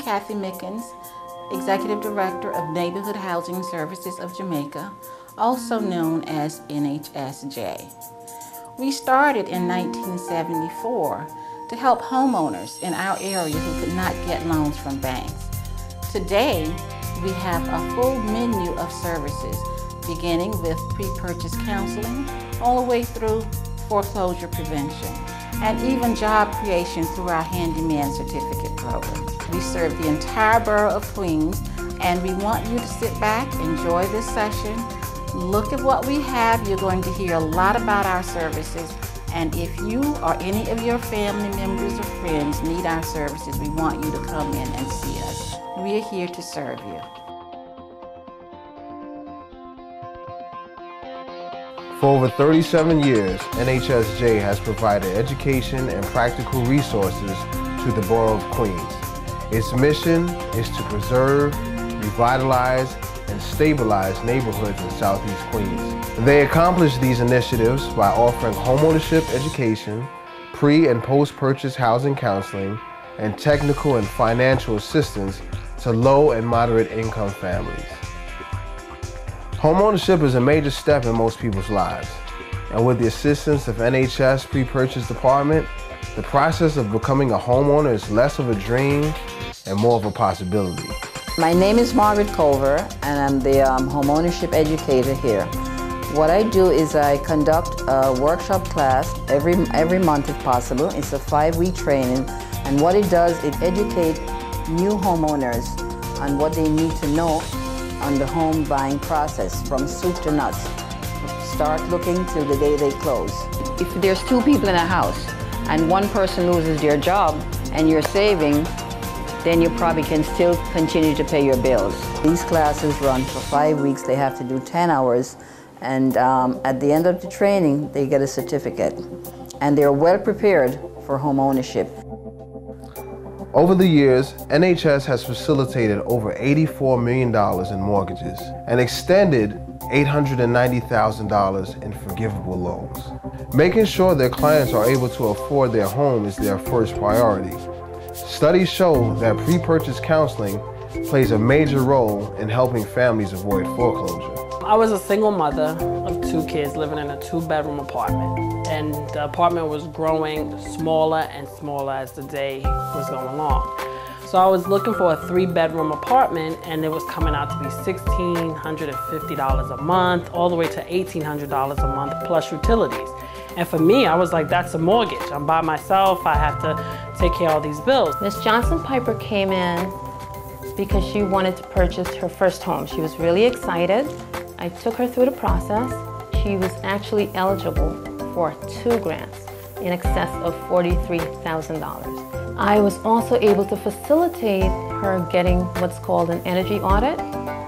Kathy Mickens, Executive Director of Neighborhood Housing Services of Jamaica, also known as Nhsj. We started in 1974 to help homeowners in our area who could not get loans from banks. Today, we have a full menu of services, beginning with pre-purchase counseling, all the way through foreclosure prevention, and even job creation through our handyman certificate program. We serve the entire borough of Queens, and we want you to sit back, enjoy this session, look at what we have. You're going to hear a lot about our services, and if you or any of your family members or friends need our services, we want you to come in and see us. We are here to serve you. For over 37 years, Nhsj has provided education and practical resources to the borough of Queens. Its mission is to preserve, revitalize, and stabilize neighborhoods in Southeast Queens. They accomplish these initiatives by offering homeownership education, pre- and post-purchase housing counseling, and technical and financial assistance to low and moderate income families. Homeownership is a major step in most people's lives, and with the assistance of NHS Pre-Purchase Department, the process of becoming a homeowner is less of a dream and more of a possibility. My name is Margaret Culver, and I'm the homeownership educator here. What I do is I conduct a workshop class every month if possible. It's a 5-week training, and what it does, it educates new homeowners on what they need to know on the home buying process, from soup to nuts. Start looking till the day they close. If there's 2 people in a house and one person loses their job and you're saving, then you probably can still continue to pay your bills. These classes run for 5 weeks. They have to do 10 hours, and at the end of the training, they get a certificate. And they're well prepared for home ownership. Over the years, NHS has facilitated over $84 million in mortgages and extended $890,000 in forgivable loans. Making sure their clients are able to afford their home is their first priority. Studies show that pre-purchase counseling plays a major role in helping families avoid foreclosure. I was a single mother of 2 kids living in a 2-bedroom apartment, and the apartment was growing smaller and smaller as the day was going along. So I was looking for a 3-bedroom apartment, and it was coming out to be $1,650 a month, all the way to $1,800 a month plus utilities. And for me, I was like, that's a mortgage. I'm by myself, I have to take care of all these bills. Ms. Johnson Piper came in because she wanted to purchase her first home. She was really excited. I took her through the process. She was actually eligible for 2 grants in excess of $43,000. I was also able to facilitate her getting what's called an energy audit,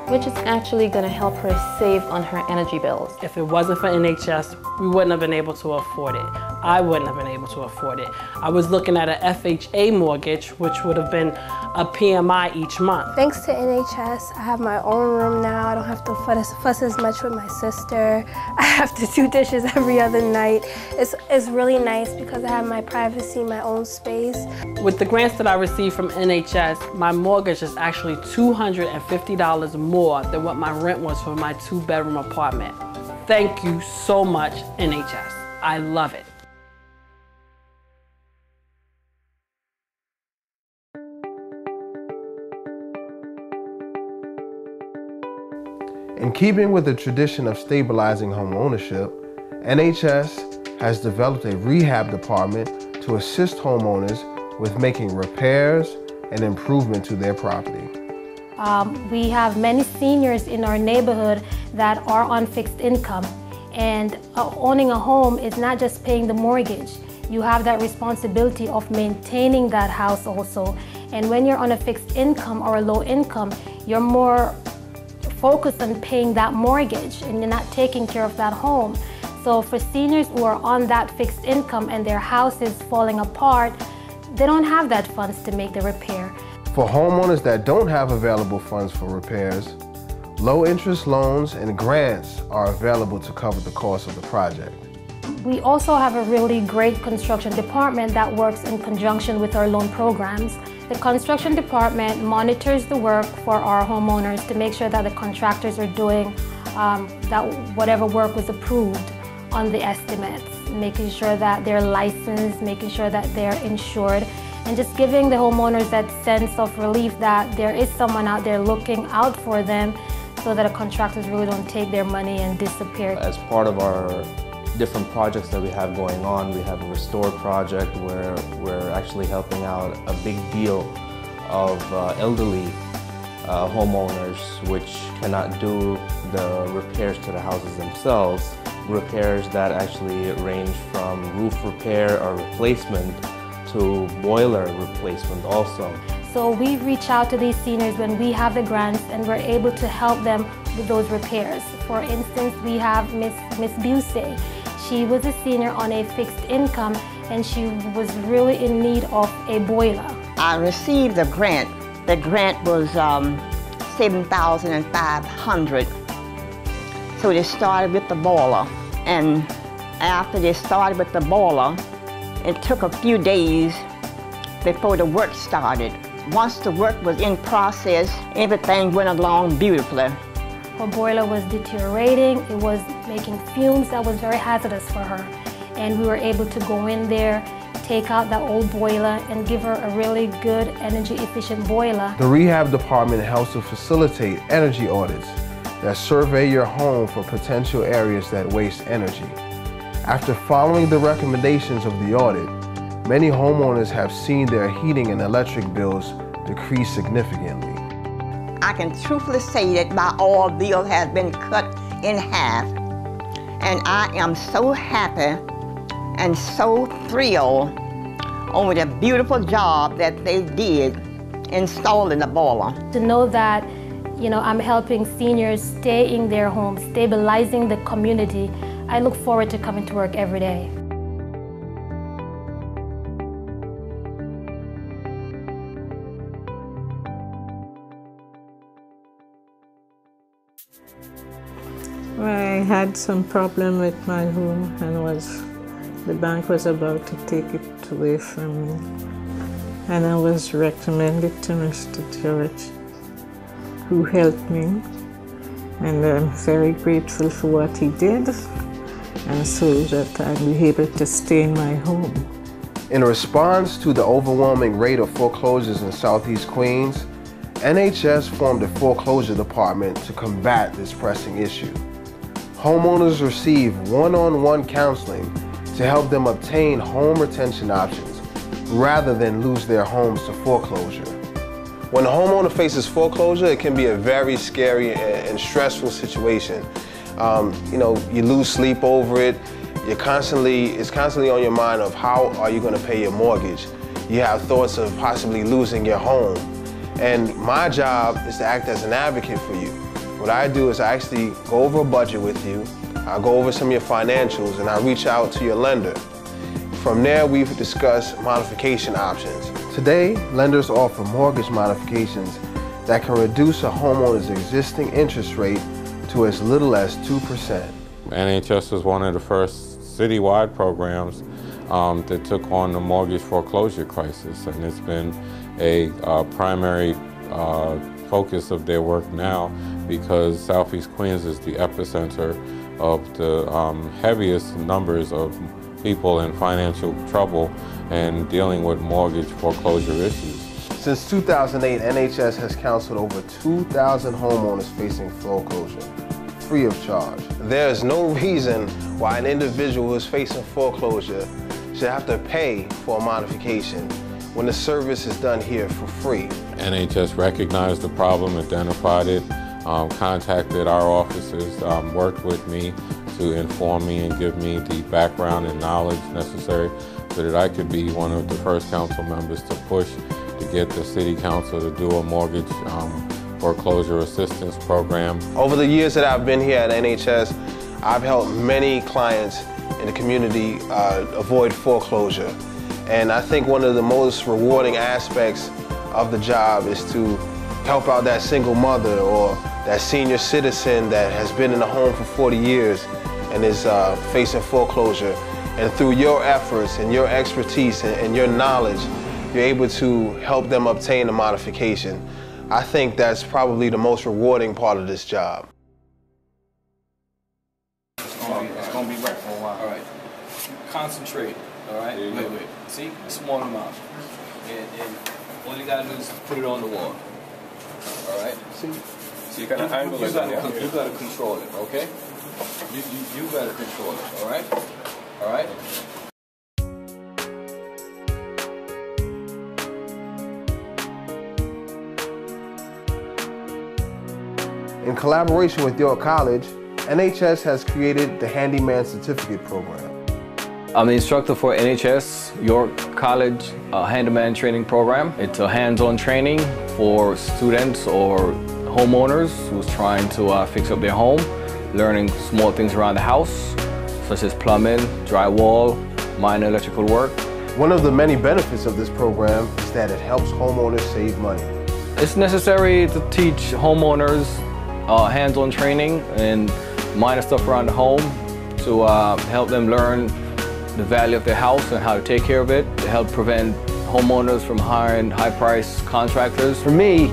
which is actually going to help her save on her energy bills. If it wasn't for NHS, we wouldn't have been able to afford it. I wouldn't have been able to afford it. I was looking at an FHA mortgage, which would have been a PMI each month. Thanks to NHS, I have my own room now. I don't have to fuss as much with my sister. I have to do dishes every other night. It's really nice because I have my privacy, my own space. With the grants that I received from NHS, my mortgage is actually $250 more than what my rent was for my 2-bedroom apartment. Thank you so much, NHS. I love it. In keeping with the tradition of stabilizing home ownership, NHS has developed a rehab department to assist homeowners with making repairs and improvement to their property. We have many seniors in our neighborhood that are on fixed income, and owning a home is not just paying the mortgage. You have that responsibility of maintaining that house also. And when you're on a fixed income or a low income, you're more focused on paying that mortgage and you're not taking care of that home. So for seniors who are on that fixed income and their house is falling apart, they don't have that funds to make the repair. For homeowners that don't have available funds for repairs, low-interest loans and grants are available to cover the cost of the project. We also have a really great construction department that works in conjunction with our loan programs. The construction department monitors the work for our homeowners to make sure that the contractors are doing that whatever work was approved on the estimates, making sure that they're licensed, making sure that they're insured, and just giving the homeowners that sense of relief that there is someone out there looking out for them so that the contractors really don't take their money and disappear. As part of our different projects that we have going on, we have a Restore project where we're actually helping out a big deal of elderly homeowners which cannot do the repairs to the houses themselves. Repairs that actually range from roof repair or replacement to boiler replacement also. So we reach out to these seniors when we have the grants and we're able to help them with those repairs. For instance, we have Miss Busey. She was a senior on a fixed income and she was really in need of a boiler. I received a grant. The grant was $7,500. So they started with the boiler. And after they started with the boiler, it took a few days before the work started. Once the work was in process, everything went along beautifully. Her boiler was deteriorating, it was making fumes that was very hazardous for her. And we were able to go in there, take out that old boiler and give her a really good energy efficient boiler. The rehab department helps to facilitate energy audits that survey your home for potential areas that waste energy. After following the recommendations of the audit, many homeowners have seen their heating and electric bills decrease significantly. I can truthfully say that my oil bill has been cut in half. And I am so happy and so thrilled over the beautiful job that they did installing the boiler. To know that, I'm helping seniors stay in their homes, stabilizing the community, I look forward to coming to work every day. I had some problem with my home and the bank was about to take it away from me. And I was recommended to Mr. George, who helped me. And I'm very grateful for what he did, and so that I'll be able to stay in my home. In response to the overwhelming rate of foreclosures in Southeast Queens, NHS formed a foreclosure department to combat this pressing issue. Homeowners receive one-on-one counseling to help them obtain home retention options rather than lose their homes to foreclosure. When a homeowner faces foreclosure, it can be a very scary and stressful situation. You lose sleep over it. It's constantly on your mind of how are you going to pay your mortgage. You have thoughts of possibly losing your home. And my job is to act as an advocate for you. What I do is I actually go over a budget with you, I go over some of your financials, and I reach out to your lender. From there, we discuss modification options. Today, lenders offer mortgage modifications that can reduce a homeowner's existing interest rate to as little as 2%. NHS was one of the first citywide programs that took on the mortgage foreclosure crisis, and it's been a primary focus of their work now because Southeast Queens is the epicenter of the heaviest numbers of people in financial trouble and dealing with mortgage foreclosure issues. Since 2008, NHS has counseled over 2,000 homeowners facing foreclosure, free of charge. There is no reason why an individual who is facing foreclosure should have to pay for a modification when the service is done here for free. NHS recognized the problem, identified it, contacted our offices, worked with me to inform me and give me the background and knowledge necessary so that I could be one of the first council members to push to get the city council to do a mortgage foreclosure assistance program. Over the years that I've been here at NHS, I've helped many clients in the community avoid foreclosure. And I think one of the most rewarding aspects of the job is to help out that single mother or that senior citizen that has been in a home for 40 years and is facing foreclosure. And through your efforts and your expertise and your knowledge, you're able to help them obtain a modification. I think that's probably the most rewarding part of this job. It's gonna be wet for a while. All right. Concentrate. All right. Wait. See, a small amount, and all you gotta do is put it on the wall. All right. See, so you gotta angle it. You gotta control it. Okay. You gotta control it. All right. All right. In collaboration with York College, NHS has created the Handyman Certificate Program. I'm the instructor for NHS York College Handyman Training Program. It's a hands-on training for students or homeowners who's trying to fix up their home, learning small things around the house, such as plumbing, drywall, minor electrical work. One of the many benefits of this program is that it helps homeowners save money. It's necessary to teach homeowners hands-on training and minor stuff around the home to help them learn the value of their house and how to take care of it, to help prevent homeowners from hiring high-priced contractors. For me,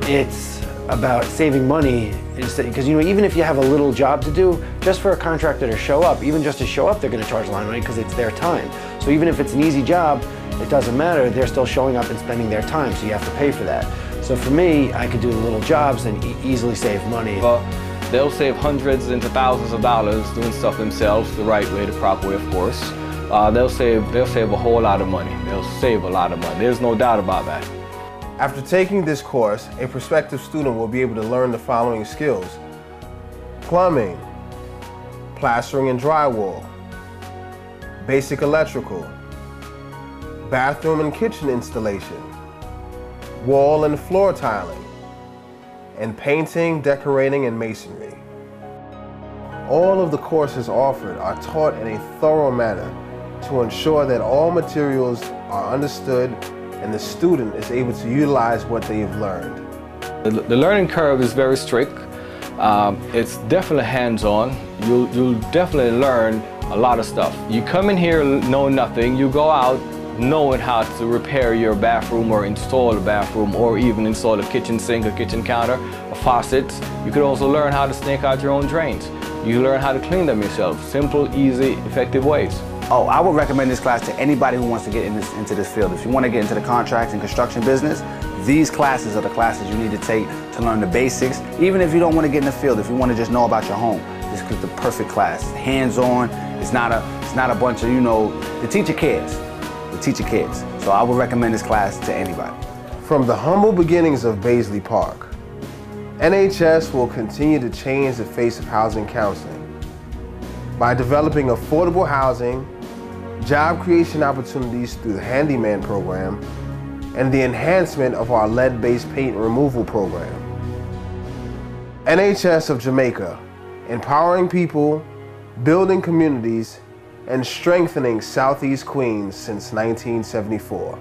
it's about saving money, because even if you have a little job to do, just for a contractor to show up, even just to show up, they're going to charge a lot of money because it's their time. So even if it's an easy job, it doesn't matter, they're still showing up and spending their time, so you have to pay for that. So for me, I could do the little jobs and easily save money. Well, they'll save hundreds into thousands of dollars doing stuff themselves the right way, the proper way, of course. They'll save a whole lot of money. They'll save a lot of money. There's no doubt about that. After taking this course, a prospective student will be able to learn the following skills: plumbing, plastering and drywall, basic electrical, bathroom and kitchen installation, wall and floor tiling, and painting, decorating, and masonry. All of the courses offered are taught in a thorough manner to ensure that all materials are understood and the student is able to utilize what they have learned. The learning curve is very strict. It's definitely hands-on. You'll definitely learn a lot of stuff. You come in here knowing nothing, you go out knowing how to repair your bathroom or install a bathroom or even install a kitchen sink, a kitchen counter, a faucet. You could also learn how to snake out your own drains. You learn how to clean them yourself. Simple, easy, effective ways. Oh, I would recommend this class to anybody who wants to get into this field. If you want to get into the contracts and construction business, these classes are the classes you need to take to learn the basics. Even if you don't want to get in the field, if you want to just know about your home, this is the perfect class. Hands-on. It's not a bunch of, the teacher cares. The teacher cares. So I would recommend this class to anybody. From the humble beginnings of Baisley Park, NHS will continue to change the face of housing counseling by developing affordable housing, job creation opportunities through the Handyman program, and the enhancement of our lead-based paint removal program. NHS of Jamaica, empowering people, building communities, and strengthening Southeast Queens since 1974.